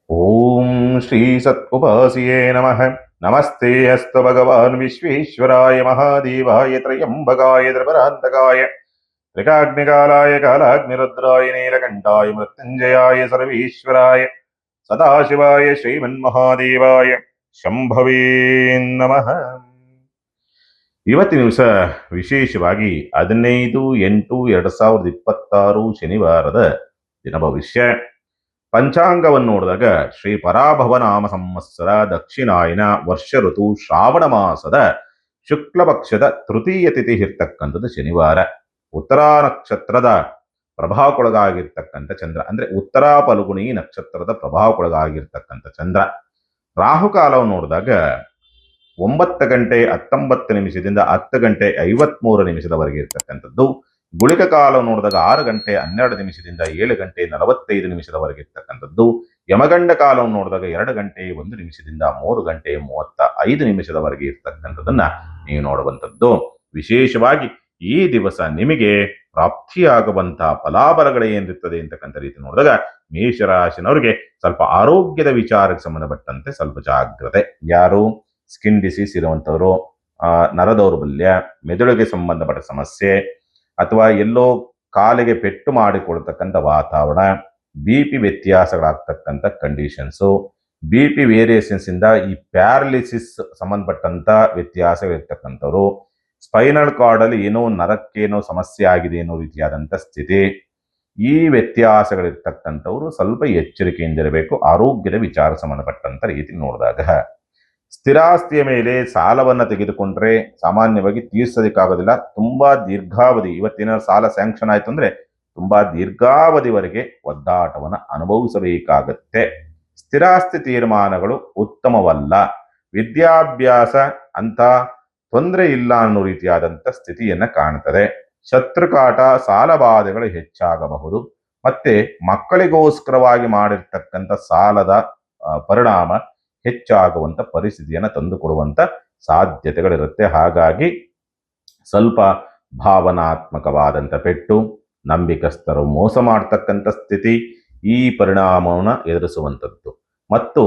ಓಂ ಶ್ರೀ ಸತ್ಉಪಾಸಿಯೇ ನಮಃ. ನಮಸ್ತೆ ಅಸ್ತು ಭಗವಾನ್ ವಿಶ್ವೇಶ್ವರಾಯ ಮಹಾದೇವಾಯ ತ್ರಯಂಬಕಾಯ ತ್ರಿಪುರಾಂತಕಾಯ ತ್ರಿಕಾಗ್ನಿಕಾಲಾಯ ಕಾಲಾಗ್ನಿರುದ್ರಾಯ ನೀಲಕಂಠಾಯ ಮೃತ್ಯುಂಜಯಾಯ ಸರ್ವೇಶ್ವರಾಯ ಸದಾಶಿವಾಯ ಶ್ರೀಮನ್ಮಹಾದೇವಾಯ ಶಂಭವೇ ನಮಃ. ಇವತ್ತಿನ ದಿವಸ ವಿಶೇಷವಾಗಿ 15/8/2026 ಶನಿವಾರದ ದಿನ ಭವಿಷ್ಯ. ಪಂಚಾಂಗವನ್ನು ನೋಡಿದಾಗ ಶ್ರೀ ಪರಾಭವನಾಮ ಸಂವತ್ಸರ ದಕ್ಷಿಣಾಯನ ವರ್ಷ ಋತು ಶ್ರಾವಣ ಮಾಸದ ಶುಕ್ಲ ಪಕ್ಷದ ತೃತೀಯ ತಿಥಿ ಇರ್ತಕ್ಕಂಥದ್ದು ಶನಿವಾರ. ಉತ್ತರಾ ನಕ್ಷತ್ರದ ಪ್ರಭಾವಕ್ಕೊಳಗಾಗಿರ್ತಕ್ಕಂಥ ಚಂದ್ರ, ಅಂದ್ರೆ ಉತ್ತರಾ ಫಲ್ಗುಣಿ ನಕ್ಷತ್ರದ ಪ್ರಭಾವಕ್ಕೊಳಗಾಗಿರ್ತಕ್ಕಂಥ ಚಂದ್ರ. ರಾಹುಕಾಲವನ್ನು ನೋಡಿದಾಗ 9 ಗಂಟೆ 19 ನಿಮಿಷದಿಂದ 10 ಗಂಟೆ 53 ನಿಮಿಷದವರೆಗೆ ಇರ್ತಕ್ಕಂಥದ್ದು. ಗುಳಿಕ ಕಾಲ ನೋಡಿದಾಗ 6 ಗಂಟೆ 12 ನಿಮಿಷದಿಂದ 7 ಗಂಟೆ 45 ನಿಮಿಷದವರೆಗೆ ಇರ್ತಕ್ಕಂಥದ್ದು. ಯಮಗಂಡ ಕಾಲವನ್ನು ನೋಡಿದಾಗ 2 ಗಂಟೆ 1 ನಿಮಿಷದಿಂದ 3 ಗಂಟೆ 35 ನಿಮಿಷದವರೆಗೆ ಇರ್ತಕ್ಕಂಥದ್ದನ್ನ ನೀವು ನೋಡುವಂಥದ್ದು. ವಿಶೇಷವಾಗಿ ಈ ದಿವಸ ನಿಮಗೆ ಪ್ರಾಪ್ತಿಯಾಗುವಂತಹ ಫಲಾಫಲಗಳೇನಿರುತ್ತದೆ ಅಂತಕ್ಕಂಥ ರೀತಿ ನೋಡಿದಾಗ ಮೇಷರಾಶಿನವರಿಗೆ ಸ್ವಲ್ಪ ಆರೋಗ್ಯದ ವಿಚಾರಕ್ಕೆ ಸಂಬಂಧಪಟ್ಟಂತೆ ಸ್ವಲ್ಪ ಜಾಗ್ರತೆ. ಯಾರು ಸ್ಕಿನ್ ಡಿಸೀಸ್ ಇರುವಂಥವ್ರು, ನರದೌರ್ಬಲ್ಯ, ಮೆದುಳಿಗೆ ಸಂಬಂಧಪಟ್ಟ ಸಮಸ್ಯೆ, ಅಥವಾ ಎಲ್ಲೋ ಕಾಲಿಗೆ ಪೆಟ್ಟು ಮಾಡಿಕೊಳ್ತಕ್ಕಂಥ ವಾತಾವರಣ, BP ವ್ಯತ್ಯಾಸಗಳಾಗ್ತಕ್ಕಂಥ ಕಂಡೀಷನ್ಸು, BP ವೇರಿಯೇಷನ್ಸ್ ಇಂದ ಈ ಪ್ಯಾರಲಿಸಿಸ್ ಸಂಬಂಧಪಟ್ಟಂತ ವ್ಯತ್ಯಾಸಗಳಿರ್ತಕ್ಕಂಥವ್ರು, ಸ್ಪೈನಲ್ ಕಾರ್ಡ್ ಅಲ್ಲಿ ಏನೋ ನರಕ್ಕೇನೋ ಸಮಸ್ಯೆ ಆಗಿದೆ ಅನ್ನೋ ರೀತಿಯಾದಂಥ ಸ್ಥಿತಿ, ಈ ವ್ಯತ್ಯಾಸಗಳಿರ್ತಕ್ಕಂಥವ್ರು ಸ್ವಲ್ಪ ಎಚ್ಚರಿಕೆಯಿಂದಿರಬೇಕು ಆರೋಗ್ಯದ ವಿಚಾರ ಸಂಬಂಧಪಟ್ಟಂತ ರೀತಿ ನೋಡಿದಾಗ. ಸ್ಥಿರಾಸ್ತಿಯ ಮೇಲೆ ಸಾಲವನ್ನು ತೆಗೆದುಕೊಂಡ್ರೆ ಸಾಮಾನ್ಯವಾಗಿ ತೀರ್ಸೋದಕ್ಕಾಗೋದಿಲ್ಲ. ತುಂಬಾ ದೀರ್ಘಾವಧಿ, ಇವತ್ತಿನ ಸಾಲ ಸ್ಯಾಂಕ್ಷನ್ ಆಯ್ತು ಅಂದ್ರೆ ತುಂಬಾ ದೀರ್ಘಾವಧಿವರೆಗೆ ಒದ್ದಾಟವನ್ನು ಅನುಭವಿಸಬೇಕಾಗತ್ತೆ. ಸ್ಥಿರಾಸ್ತಿ ತೀರ್ಮಾನಗಳು ಉತ್ತಮವಲ್ಲ. ವಿದ್ಯಾಭ್ಯಾಸ ಅಂತ ತೊಂದರೆ ಇಲ್ಲ ಅನ್ನೋ ರೀತಿಯಾದಂಥ ಸ್ಥಿತಿಯನ್ನ ಕಾಣ್ತದೆ. ಶತ್ರುಕಾಟ, ಸಾಲಬಾಧೆಗಳು ಹೆಚ್ಚಾಗಬಹುದು. ಮತ್ತೆ ಮಕ್ಕಳಿಗೋಸ್ಕರವಾಗಿ ಮಾಡಿರ್ತಕ್ಕಂಥ ಸಾಲದ ಪರಿಣಾಮ ಹೆಚ್ಚಾಗುವಂತ ಪರಿಸ್ಥಿತಿಯನ್ನು ತಂದುಕೊಡುವಂತ ಸಾಧ್ಯತೆಗಳಿರುತ್ತೆ. ಹಾಗಾಗಿ ಸ್ವಲ್ಪ ಭಾವನಾತ್ಮಕವಾದಂಥ ಪೆಟ್ಟು, ನಂಬಿಕಸ್ಥರು ಮೋಸ ಮಾಡ್ತಕ್ಕಂಥ ಸ್ಥಿತಿ, ಈ ಪರಿಣಾಮವನ್ನು ಎದುರಿಸುವಂಥದ್ದು. ಮತ್ತು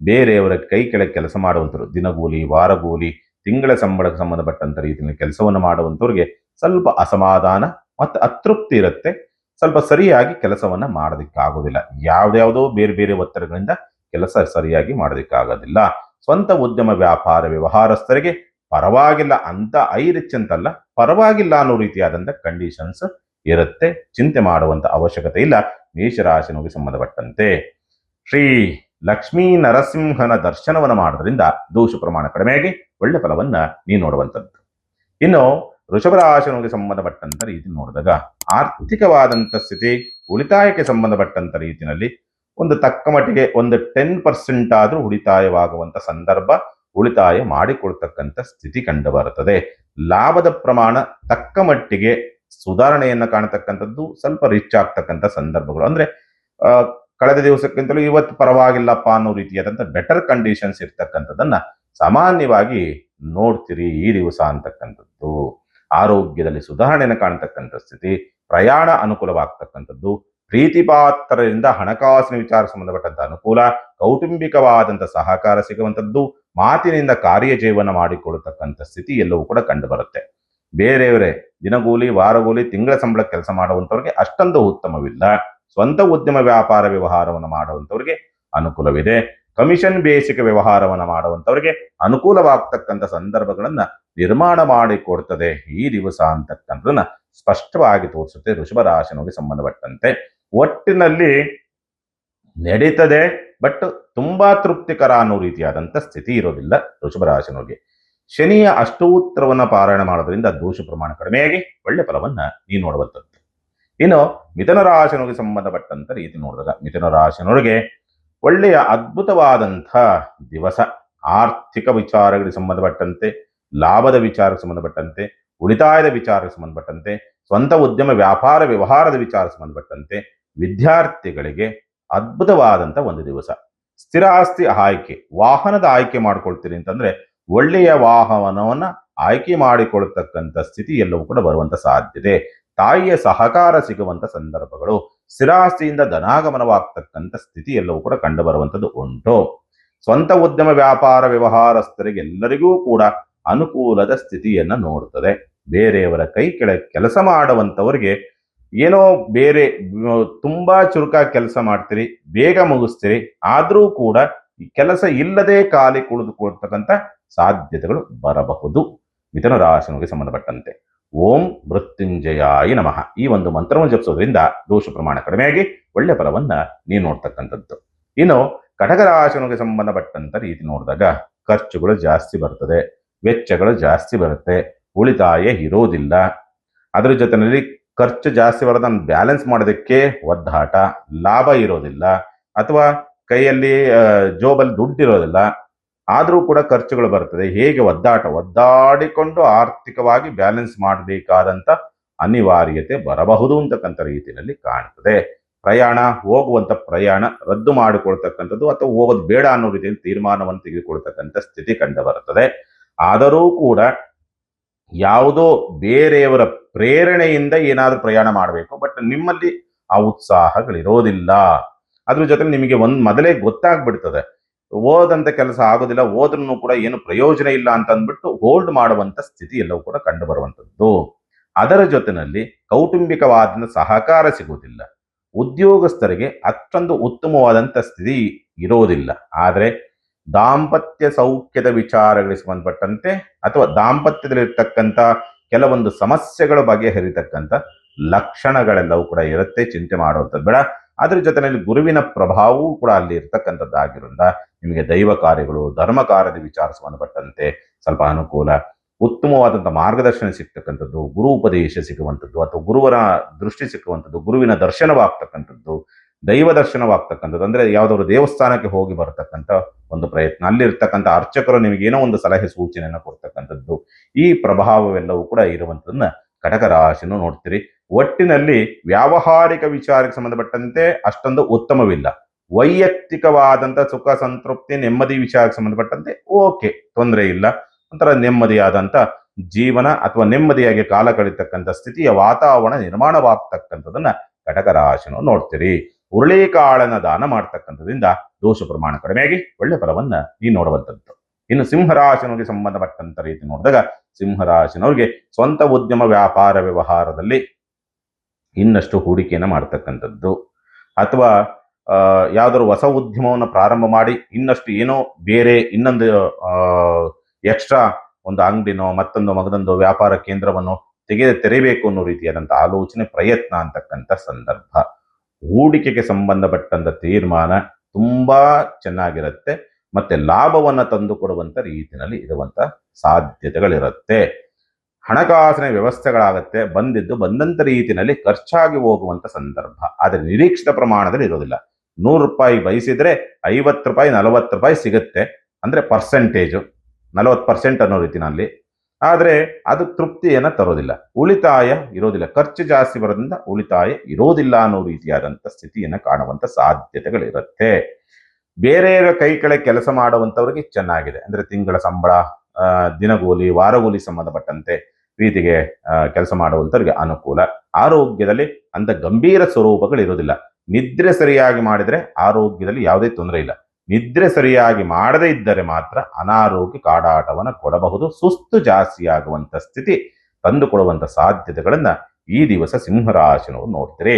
ಬೇರೆಯವರ ಕೈ ಕೆಳಗೆ ಕೆಲಸ ಮಾಡುವಂಥವ್ರು, ದಿನಗೂಲಿ, ವಾರಗೂಲಿ, ತಿಂಗಳ ಸಂಬಳಕ್ಕೆ ಸಂಬಂಧಪಟ್ಟಂತ ರೀತಿಯಲ್ಲಿ ಕೆಲಸವನ್ನು ಮಾಡುವಂಥವ್ರಿಗೆ ಸ್ವಲ್ಪ ಅಸಮಾಧಾನ ಮತ್ತು ಅತೃಪ್ತಿ ಇರುತ್ತೆ. ಸ್ವಲ್ಪ ಸರಿಯಾಗಿ ಕೆಲಸವನ್ನ ಮಾಡೋದಕ್ಕಾಗೋದಿಲ್ಲ. ಯಾವ್ದ್ಯಾವುದೋ ಬೇರೆ ಬೇರೆ ಒತ್ತಡಗಳಿಂದ ಕೆಲಸ ಸರಿಯಾಗಿ ಮಾಡೋದಕ್ಕಾಗೋದಿಲ್ಲ. ಸ್ವಂತ ಉದ್ಯಮ ವ್ಯಾಪಾರ ವ್ಯವಹಾರಸ್ಥರಿಗೆ ಪರವಾಗಿಲ್ಲ ಅಂತ, ರಿಚ್ ಅಂತಲ್ಲ, ಪರವಾಗಿಲ್ಲ ಅನ್ನೋ ರೀತಿಯಾದಂಥ ಕಂಡೀಷನ್ಸ್ ಇರುತ್ತೆ. ಚಿಂತೆ ಮಾಡುವಂತ ಅವಶ್ಯಕತೆ ಇಲ್ಲ. ಮೇಷರಾಶಿನಿಗೆ ಸಂಬಂಧಪಟ್ಟಂತೆ ಶ್ರೀ ಲಕ್ಷ್ಮೀ ನರಸಿಂಹನ ದರ್ಶನವನ್ನು ಮಾಡೋದ್ರಿಂದ ದೋಷ ಪ್ರಮಾಣ ಕಡಿಮೆಯಾಗಿ ಒಳ್ಳೆ ಫಲವನ್ನ ನೀವು ನೋಡುವಂಥದ್ದು. ಇನ್ನು ವೃಷಭ ರಾಶಿನಿಗೆ ಸಂಬಂಧಪಟ್ಟಂತ ರೀತಿ ನೋಡಿದಾಗ ಆರ್ಥಿಕವಾದಂಥ ಸ್ಥಿತಿ, ಉಳಿತಾಯಕ್ಕೆ ಸಂಬಂಧಪಟ್ಟಂತ ರೀತಿಯಲ್ಲಿ ಒಂದು ತಕ್ಕ ಮಟ್ಟಿಗೆ ಒಂದು 10% ಆದ್ರೂ ಉಳಿತಾಯವಾಗುವಂತ ಸಂದರ್ಭ, ಉಳಿತಾಯ ಮಾಡಿಕೊಳ್ತಕ್ಕಂಥ ಸ್ಥಿತಿ ಕಂಡು ಬರುತ್ತದೆ. ಲಾಭದ ಪ್ರಮಾಣ ತಕ್ಕ ಮಟ್ಟಿಗೆ ಸುಧಾರಣೆಯನ್ನ ಕಾಣತಕ್ಕಂಥದ್ದು, ಸ್ವಲ್ಪ ರಿಚ್ ಆಗ್ತಕ್ಕಂಥ ಸಂದರ್ಭಗಳು. ಅಂದ್ರೆ ಕಳೆದ ದಿವಸಕ್ಕಿಂತಲೂ ಇವತ್ತು ಪರವಾಗಿಲ್ಲಪ್ಪ ಅನ್ನೋ ರೀತಿಯಾದಂಥ ಬೆಟರ್ ಕಂಡೀಷನ್ಸ್ ಇರ್ತಕ್ಕಂಥದ್ದನ್ನ ಸಾಮಾನ್ಯವಾಗಿ ನೋಡ್ತೀರಿ ಈ ದಿವಸ ಅಂತಕ್ಕಂಥದ್ದು. ಆರೋಗ್ಯದಲ್ಲಿ ಸುಧಾರಣೆಯನ್ನು ಕಾಣತಕ್ಕಂಥ ಸ್ಥಿತಿ, ಪ್ರಯಾಣ ಅನುಕೂಲವಾಗ್ತಕ್ಕಂಥದ್ದು, ಪ್ರೀತಿ ಪಾತ್ರರಿಂದ ಹಣಕಾಸಿನ ವಿಚಾರ ಸಂಬಂಧಪಟ್ಟಂತ ಅನುಕೂಲ, ಕೌಟುಂಬಿಕವಾದಂಥ ಸಹಕಾರ ಸಿಗುವಂಥದ್ದು, ಮಾತಿನಿಂದ ಕಾರ್ಯಜೀವನ ಮಾಡಿಕೊಳ್ಳತಕ್ಕಂಥ ಸ್ಥಿತಿ ಎಲ್ಲವೂ ಕೂಡ ಕಂಡು ಬರುತ್ತೆ. ಬೇರೆಯವರೇ ದಿನಗೂಲಿ, ವಾರಗೂಲಿ, ತಿಂಗಳ ಸಂಬಳ ಕೆಲಸ ಮಾಡುವಂಥವ್ರಿಗೆ ಅಷ್ಟೊಂದು ಉತ್ತಮವಿಲ್ಲ. ಸ್ವಂತ ಉದ್ಯಮ ವ್ಯಾಪಾರ ವ್ಯವಹಾರವನ್ನು ಮಾಡುವಂಥವ್ರಿಗೆ ಅನುಕೂಲವಿದೆ. ಕಮಿಷನ್ ಬೇಸಿಕ್ ವ್ಯವಹಾರವನ್ನು ಮಾಡುವಂಥವ್ರಿಗೆ ಅನುಕೂಲವಾಗ್ತಕ್ಕಂಥ ಸಂದರ್ಭಗಳನ್ನ ನಿರ್ಮಾಣ ಮಾಡಿಕೊಡ್ತದೆ ಈ ದಿವಸ ಅಂತಕ್ಕಂಥದನ್ನ ಸ್ಪಷ್ಟವಾಗಿ ತೋರಿಸುತ್ತೆ ವೃಷಭ ರಾಶಿನಿಗೆ ಸಂಬಂಧಪಟ್ಟಂತೆ. ಒಟ್ಟಿನಲ್ಲಿ ನಡೀತದೆ, ಬಟ್ ತುಂಬಾ ತೃಪ್ತಿಕರ ಅನ್ನೋ ರೀತಿಯಾದಂಥ ಸ್ಥಿತಿ ಇರೋದಿಲ್ಲ ವೃಷಭ ರಾಶಿನಿಗೆ. ಶನಿಯ ಅಷ್ಟೋತ್ತರವನ್ನ ಪಾರಾಯಣ ಮಾಡೋದ್ರಿಂದ ದೋಷ ಪ್ರಮಾಣ ಕಡಿಮೆಯಾಗಿ ಒಳ್ಳೆ ಫಲವನ್ನ ನೀವು ನೋಡುವಂಥದ್ದು. ಇನ್ನು ಮಿಥುನ ರಾಶಿನಿಗೆ ಸಂಬಂಧಪಟ್ಟಂತ ರೀತಿ ನೋಡಿದಾಗ ಮಿಥುನ ರಾಶಿನೊಳಗೆ ಒಳ್ಳೆಯ ಅದ್ಭುತವಾದಂಥ ದಿವಸ. ಆರ್ಥಿಕ ವಿಚಾರಗಳಿಗೆ ಸಂಬಂಧಪಟ್ಟಂತೆ, ಲಾಭದ ವಿಚಾರಕ್ಕೆ ಸಂಬಂಧಪಟ್ಟಂತೆ, ಉಳಿತಾಯದ ವಿಚಾರಕ್ಕೆ ಸಂಬಂಧಪಟ್ಟಂತೆ, ಸ್ವಂತ ಉದ್ಯಮ ವ್ಯಾಪಾರ ವ್ಯವಹಾರದ ವಿಚಾರ ಸಂಬಂಧಪಟ್ಟಂತೆ ವಿದ್ಯಾರ್ಥಿಗಳಿಗೆ ಅದ್ಭುತವಾದಂಥ ಒಂದು ದಿವಸ. ಸ್ಥಿರ ಆಸ್ತಿ ಆಯ್ಕೆ, ವಾಹನದ ಆಯ್ಕೆ ಮಾಡ್ಕೊಳ್ತೀರಿ ಅಂತಂದ್ರೆ ಒಳ್ಳೆಯ ವಾಹನವನ್ನ ಆಯ್ಕೆ ಮಾಡಿಕೊಳ್ತಕ್ಕಂಥ ಸ್ಥಿತಿ ಎಲ್ಲವೂ ಕೂಡ ಬರುವಂತ ಸಾಧ್ಯತೆ. ತಾಯಿಯ ಸಹಕಾರ ಸಿಗುವಂತ ಸಂದರ್ಭಗಳು, ಸ್ಥಿರಾಸ್ತಿಯಿಂದ ಧನಾಗಮನವಾಗ್ತಕ್ಕಂಥ ಸ್ಥಿತಿ ಎಲ್ಲವೂ ಕೂಡ ಕಂಡು ಬರುವಂಥದ್ದು ಉಂಟು. ಸ್ವಂತ ಉದ್ಯಮ ವ್ಯಾಪಾರ ವ್ಯವಹಾರಸ್ಥರಿಗೆ ಎಲ್ಲರಿಗೂ ಕೂಡ ಅನುಕೂಲದ ಸ್ಥಿತಿಯನ್ನ ನೋಡ್ತದೆ. ಬೇರೆಯವರ ಕೈ ಕೆಳಗೆ ಕೆಲಸ ಮಾಡುವಂಥವ್ರಿಗೆ ಏನೋ ಬೇರೆ ತುಂಬಾ ಚುರುಕಾಗಿ ಕೆಲಸ ಮಾಡ್ತೀರಿ, ಬೇಗ ಮುಗಿಸ್ತೀರಿ, ಆದ್ರೂ ಕೂಡ ಈ ಕೆಲಸ ಇಲ್ಲದೆ ಖಾಲಿ ಕುಳಿದುಕೊಳ್ತಕ್ಕಂಥ ಸಾಧ್ಯತೆಗಳು ಬರಬಹುದು. ಮಿಥುನ ರಾಶಿಗೆ ಸಂಬಂಧಪಟ್ಟಂತೆ ಓಂ ಮೃತ್ಯುಂಜಯಾಯ ನಮಃ ಈ ಒಂದು ಮಂತ್ರವನ್ನು ಜಪಿಸೋದ್ರಿಂದ ದೋಷ ಪ್ರಮಾಣ ಕಡಿಮೆಯಾಗಿ ಒಳ್ಳೆ ಫಲವನ್ನ ನೀವು ನೋಡ್ತಕ್ಕಂಥದ್ದು. ಇನ್ನು ಕಟಕ ರಾಶಿಗೆ ಸಂಬಂಧಪಟ್ಟಂತ ರೀತಿ ನೋಡಿದಾಗ ಖರ್ಚುಗಳು ಜಾಸ್ತಿ ಬರ್ತದೆ, ವೆಚ್ಚಗಳು ಜಾಸ್ತಿ ಬರುತ್ತೆ, ಉಳಿತಾಯ ಇರೋದಿಲ್ಲ. ಅದ್ರ ಜೊತೆಯಲ್ಲಿ ಖರ್ಚು ಜಾಸ್ತಿ ಬರೋದನ್ನು ಬ್ಯಾಲೆನ್ಸ್ ಮಾಡೋದಕ್ಕೆ ಒದ್ದಾಟ, ಲಾಭ ಇರೋದಿಲ್ಲ, ಅಥವಾ ಕೈಯಲ್ಲಿ ಜೋಬಲ್ಲಿ ದುಡ್ಡು ಇರೋದಿಲ್ಲ, ಆದರೂ ಕೂಡ ಖರ್ಚುಗಳು ಬರ್ತದೆ. ಹೇಗೆ ಒದ್ದಾಡಿಕೊಂಡು ಆರ್ಥಿಕವಾಗಿ ಬ್ಯಾಲೆನ್ಸ್ ಮಾಡಬೇಕಾದಂತ ಅನಿವಾರ್ಯತೆ ಬರಬಹುದು ಅಂತಕ್ಕಂಥ ರೀತಿಯಲ್ಲಿ ಕಾಣ್ತದೆ. ಹೋಗುವಂತ ಪ್ರಯಾಣ ರದ್ದು ಮಾಡಿಕೊಳ್ತಕ್ಕಂಥದ್ದು ಅಥವಾ ಹೋಗೋದು ಬೇಡ ಅನ್ನೋ ರೀತಿಯಲ್ಲಿ ತೀರ್ಮಾನವನ್ನು ತೆಗೆದುಕೊಳ್ತಕ್ಕಂಥ ಸ್ಥಿತಿ ಕಂಡು ಬರುತ್ತದೆ. ಆದರೂ ಕೂಡ ಯಾವುದೋ ಬೇರೆಯವರ ಪ್ರೇರಣೆಯಿಂದ ಏನಾದರೂ ಪ್ರಯಾಣ ಮಾಡಬೇಕು, ಬಟ್ ನಿಮ್ಮಲ್ಲಿ ಆ ಉತ್ಸಾಹಗಳಿರೋದಿಲ್ಲ. ಅದ್ರ ಜೊತೆ ನಿಮಗೆ ಮೊದಲೇ ಗೊತ್ತಾಗ್ಬಿಡ್ತದೆ ಓದಂತ ಕೆಲಸ ಆಗೋದಿಲ್ಲ, ಓದ್ರೂ ಕೂಡ ಏನು ಪ್ರಯೋಜನ ಇಲ್ಲ ಅಂತ ಅಂದ್ಬಿಟ್ಟು ಹೋಲ್ಡ್ ಮಾಡುವಂತ ಸ್ಥಿತಿ ಎಲ್ಲವೂ ಕೂಡ ಕಂಡು ಬರುವಂಥದ್ದು. ಅದರ ಜೊತೆಯಲ್ಲಿ ಕೌಟುಂಬಿಕವಾದ ಸಹಕಾರ ಸಿಗುವುದಿಲ್ಲ, ಉದ್ಯೋಗಸ್ಥರಿಗೆ ಅಷ್ಟೊಂದು ಉತ್ತಮವಾದಂಥ ಸ್ಥಿತಿ ಇರೋದಿಲ್ಲ. ಆದರೆ ದಾಂಪತ್ಯ ಸೌಖ್ಯದ ವಿಚಾರಗಳಿಗೆ ಸಂಬಂಧಪಟ್ಟಂತೆ ಅಥವಾ ದಾಂಪತ್ಯದಲ್ಲಿರ್ತಕ್ಕಂಥ ಕೆಲವೊಂದು ಸಮಸ್ಯೆಗಳ ಬಗೆಹರಿತಕ್ಕಂಥ ಲಕ್ಷಣಗಳೆಲ್ಲವೂ ಕೂಡ ಇರುತ್ತೆ, ಚಿಂತೆ ಮಾಡುವಂಥದ್ದು ಬೇಡ. ಅದ್ರ ಜೊತೆಯಲ್ಲಿ ಗುರುವಿನ ಪ್ರಭಾವವೂ ಕೂಡ ಅಲ್ಲಿ ಇರ್ತಕ್ಕಂಥದ್ದಾಗಿರೋದ್ರಿಂದ ನಿಮಗೆ ದೈವ ಕಾರ್ಯಗಳು, ಧರ್ಮ ಕಾರ್ಯದ ವಿಚಾರ ಸಂಬಂಧಪಟ್ಟಂತೆ ಸ್ವಲ್ಪ ಅನುಕೂಲ, ಉತ್ತಮವಾದಂಥ ಮಾರ್ಗದರ್ಶನ ಸಿಗ್ತಕ್ಕಂಥದ್ದು, ಗುರು ಉಪದೇಶ ಸಿಗುವಂಥದ್ದು ಅಥವಾ ಗುರುವರ ದೃಷ್ಟಿ ಸಿಕ್ಕುವಂಥದ್ದು, ಗುರುವಿನ ದರ್ಶನವಾಗ್ತಕ್ಕಂಥದ್ದು, ದೈವ ದರ್ಶನವಾಗ್ತಕ್ಕಂಥದ್ದು, ಅಂದ್ರೆ ಯಾವುದಾದ್ರು ದೇವಸ್ಥಾನಕ್ಕೆ ಹೋಗಿ ಬರತಕ್ಕಂಥ ಒಂದು ಪ್ರಯತ್ನ, ಅಲ್ಲಿರ್ತಕ್ಕಂಥ ಅರ್ಚಕರು ನಿಮಗೆ ಏನೋ ಒಂದು ಸಲಹೆ ಸೂಚನೆಯನ್ನು ಕೊಡ್ತಕ್ಕಂಥದ್ದು, ಈ ಪ್ರಭಾವವೆಲ್ಲವೂ ಕೂಡ ಇರುವಂಥದ್ದನ್ನ ಕಟಕ ರಾಶಿನೂ ನೋಡ್ತೀರಿ. ಒಟ್ಟಿನಲ್ಲಿ ವ್ಯಾವಹಾರಿಕ ವಿಚಾರಕ್ಕೆ ಸಂಬಂಧಪಟ್ಟಂತೆ ಅಷ್ಟೊಂದು ಉತ್ತಮವಿಲ್ಲ. ವೈಯಕ್ತಿಕವಾದಂಥ ಸುಖ ಸಂತೃಪ್ತಿ ನೆಮ್ಮದಿ ವಿಚಾರಕ್ಕೆ ಸಂಬಂಧಪಟ್ಟಂತೆ ಓಕೆ, ತೊಂದರೆ ಇಲ್ಲ, ಒಂಥರ ನೆಮ್ಮದಿಯಾದಂಥ ಜೀವನ ಅಥವಾ ನೆಮ್ಮದಿಯಾಗಿ ಕಾಲ ಕಳೀತಕ್ಕಂಥ ಸ್ಥಿತಿಯ ವಾತಾವರಣ ನಿರ್ಮಾಣವಾಗ್ತಕ್ಕಂಥದನ್ನ ಕಟಕ ರಾಶಿನೂ ನೋಡ್ತೀರಿ. ಹುರುಳಿಕಾಳನ್ನ ದಾನ ಮಾಡ್ತಕ್ಕಂಥದ್ರಿಂದ ದೋಷ ಪ್ರಮಾಣ ಕಡಿಮೆಯಾಗಿ ಒಳ್ಳೆ ಫಲವನ್ನ ನೀವು ನೋಡುವಂಥದ್ದು. ಇನ್ನು ಸಿಂಹರಾಶಿನವರಿಗೆ ಸಂಬಂಧಪಟ್ಟಂತ ರೀತಿ ನೋಡಿದಾಗ ಸಿಂಹರಾಶಿನವ್ರಿಗೆ ಸ್ವಂತ ಉದ್ಯಮ ವ್ಯಾಪಾರ ವ್ಯವಹಾರದಲ್ಲಿ ಇನ್ನಷ್ಟು ಹೂಡಿಕೆಯನ್ನು ಮಾಡ್ತಕ್ಕಂಥದ್ದು, ಅಥವಾ ಯಾವ್ದಾದ್ರು ಹೊಸ ಉದ್ಯಮವನ್ನು ಪ್ರಾರಂಭ ಮಾಡಿ ಇನ್ನಷ್ಟು ಏನೋ ಬೇರೆ ಇನ್ನೊಂದು ಎಕ್ಸ್ಟ್ರಾ ಒಂದು ಅಂಗಡಿನೋ ಮತ್ತೊಂದು ಮಗದೊಂದು ವ್ಯಾಪಾರ ಕೇಂದ್ರವನ್ನು ತೆರೆಯಬೇಕು ಅನ್ನೋ ರೀತಿಯಾದಂಥ ಆಲೋಚನೆ, ಪ್ರಯತ್ನ ಅಂತಕ್ಕಂಥ ಸಂದರ್ಭ. ಹೂಡಿಕೆಗೆ ಸಂಬಂಧಪಟ್ಟಂತ ತೀರ್ಮಾನ ತುಂಬಾ ಚೆನ್ನಾಗಿರುತ್ತೆ, ಮತ್ತೆ ಲಾಭವನ್ನ ತಂದು ಕೊಡುವಂತ ರೀತಿಯಲ್ಲಿ ಇರುವಂತ ಸಾಧ್ಯತೆಗಳಿರುತ್ತೆ. ಹಣಕಾಸಿನ ವ್ಯವಸ್ಥೆಗಳಾಗತ್ತೆ, ಬಂದಂತ ರೀತಿಯಲ್ಲಿ ಖರ್ಚಾಗಿ ಹೋಗುವಂತ ಸಂದರ್ಭ. ಆದರೆ ನಿರೀಕ್ಷಿತ ಪ್ರಮಾಣದಲ್ಲಿ ಇರೋದಿಲ್ಲ. 100 ರೂಪಾಯಿ ಬಯಸಿದ್ರೆ 50 ರೂಪಾಯಿ 40 ರೂಪಾಯಿ ಸಿಗುತ್ತೆ, ಅಂದ್ರೆ ಪರ್ಸೆಂಟೇಜು 40% ಅನ್ನೋ ರೀತಿನಲ್ಲಿ. ಆದರೆ ಅದು ತೃಪ್ತಿಯನ್ನ ತರೋದಿಲ್ಲ, ಉಳಿತಾಯ ಇರೋದಿಲ್ಲ, ಖರ್ಚು ಜಾಸ್ತಿ ಬರೋದ್ರಿಂದ ಉಳಿತಾಯ ಇರೋದಿಲ್ಲ ಅನ್ನೋ ರೀತಿಯಾದಂಥ ಸ್ಥಿತಿಯನ್ನ ಕಾಣುವಂತ ಸಾಧ್ಯತೆಗಳಿರುತ್ತೆ. ಬೇರೆಯವರ ಕೈ ಕೆಳಗೆ ಕೆಲಸ ಮಾಡುವಂಥವ್ರಿಗೆ ಚೆನ್ನಾಗಿದೆ, ಅಂದ್ರೆ ತಿಂಗಳ ಸಂಬಳ, ದಿನಗೂಲಿ, ವಾರಗೂಲಿ ಸಂಬಂಧಪಟ್ಟಂತೆ ರೀತಿಗೆ ಕೆಲಸ ಮಾಡುವಂಥವ್ರಿಗೆ ಅನುಕೂಲ. ಆರೋಗ್ಯದಲ್ಲಿ ಅಂತ ಗಂಭೀರ ಸ್ವರೂಪಗಳು ಇರೋದಿಲ್ಲ. ನಿದ್ರೆ ಸರಿಯಾಗಿ ಮಾಡಿದ್ರೆ ಆರೋಗ್ಯದಲ್ಲಿ ಯಾವುದೇ ತೊಂದರೆ ಇಲ್ಲ. ನಿದ್ರೆ ಸರಿಯಾಗಿ ಮಾಡದೇ ಇದ್ದರೆ ಮಾತ್ರ ಅನಾರೋಗ್ಯ ಕಾಡಾಟವನ್ನು ಕೊಡಬಹುದು, ಸುಸ್ತು ಜಾಸ್ತಿ ಆಗುವಂತ ಸ್ಥಿತಿ ತಂದುಕೊಡುವಂತ ಸಾಧ್ಯತೆಗಳನ್ನ ಈ ದಿವಸ ಸಿಂಹರಾಶಿನವರು ನೋಡ್ತೀರಿ.